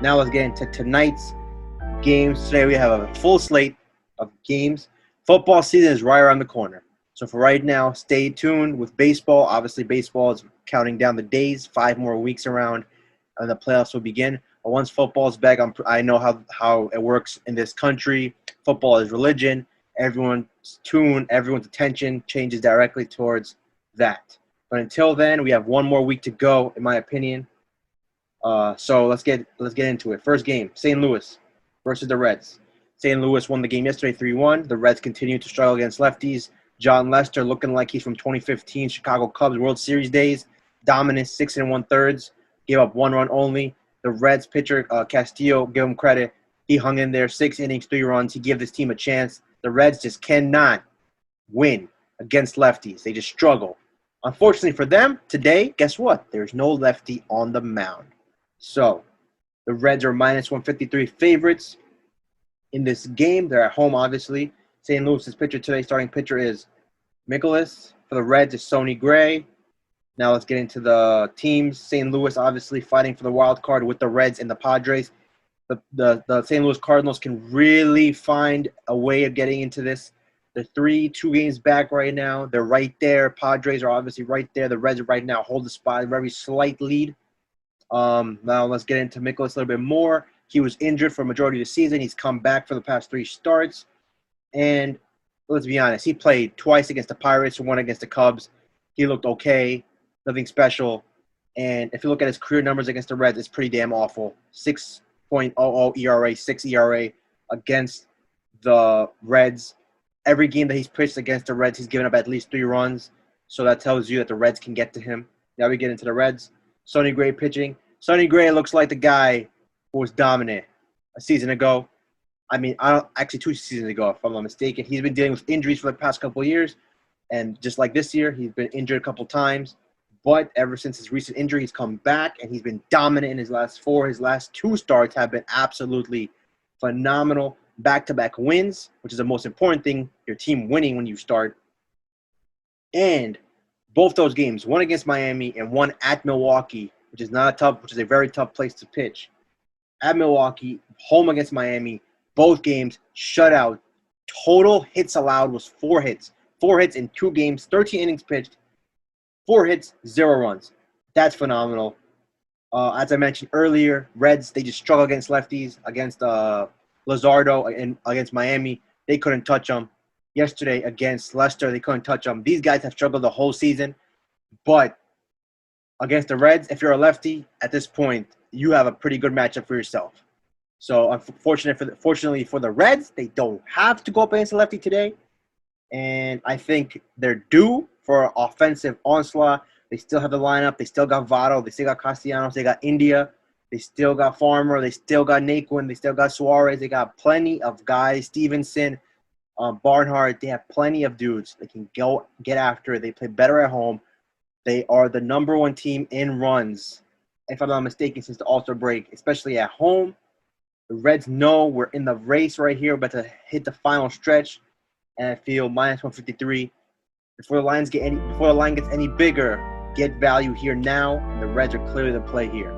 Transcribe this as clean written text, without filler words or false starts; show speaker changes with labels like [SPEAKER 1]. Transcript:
[SPEAKER 1] Now let's get into tonight's games. Today we have a full slate of games. Football season is right around the corner. So for right now, stay tuned with baseball. Obviously, baseball is counting down the days, 5 more weeks around, and the playoffs will begin. But once football's back, I know how it works in this country. Football is religion. Everyone's tune, everyone's attention changes directly towards that. But until then, we have one more week to go, in my opinion. So let's get into it. First game, St. Louis versus the Reds. St. Louis won the game yesterday 3-1. The Reds continue to struggle against lefties. John Lester looking like he's from 2015 Chicago Cubs World Series days. Dominant 6 1/3. Gave up 1 run only. The Reds pitcher Castillo, give him credit. He hung in there 6 innings, 3 runs. He gave this team a chance. The Reds just cannot win against lefties. They just struggle. Unfortunately for them, today, guess what? There's no lefty on the mound. So, the Reds are minus 153 favorites in this game. They're at home, obviously. St. Louis's pitcher today, starting pitcher is Mikolas. For the Reds, is Sonny Gray. Now let's get into the teams. St. Louis, obviously, fighting for the wild card with the Reds and the Padres. The St. Louis Cardinals can really find a way of getting into this. They're 2 games back right now. They're right there. Padres are obviously right there. The Reds right now hold the spot, a very slight lead. Now let's get into Mikolas a little bit more. He was injured for a majority of the season. He's come back for the past 3 starts. And let's be honest, he played twice against the Pirates and 1 against the Cubs. He looked okay, nothing special. And if you look at his career numbers against the Reds, it's pretty damn awful. 6.00 ERA, 6 ERA against the Reds. Every game that he's pitched against the Reds, he's given up at least 3 runs. So that tells you that the Reds can get to him. Now we get into the Reds. Sonny Gray pitching. Sonny Gray looks like the guy who was dominant a season ago. I mean, actually 2 seasons ago, if I'm not mistaken. He's been dealing with injuries for the past couple of years. And just like this year, he's been injured a couple of times. But ever since his recent injury, he's come back, and he's been dominant in his last 4. His last 2 starts have been absolutely phenomenal. Back-to-back wins, which is the most important thing, your team winning when you start. And both those games, one against Miami and one at Milwaukee, which is a very tough place to pitch. At Milwaukee, home against Miami, both games shutout. Total hits allowed was 4 hits. 4 hits in 2 games, 13 innings pitched, 4 hits, 0 runs. That's phenomenal. As I mentioned earlier, Reds, they just struggle against lefties. Against Luzardo and against Miami, they couldn't touch him. Yesterday against Lester, they couldn't touch him. These guys have struggled the whole season. But against the Reds, if you're a lefty, at this point, you have a pretty good matchup for yourself. So fortunately for the Reds, they don't have to go up against a lefty today. And I think they're due for an offensive onslaught. They still have the lineup. They still got Votto. They still got Castellanos. They got India. They still got Farmer. They still got Naquin. They still got Suarez. They got plenty of guys. Stevenson, Barnhart. They have plenty of dudes. They can go get after it. They play better at home. They are the number 1 team in runs, if I'm not mistaken, since the All-Star break, especially at home. The Reds know we're in the race right here, but to hit the final stretch, and I feel minus 153. Before the line gets any bigger, get value here now. And the Reds are clearly the play here.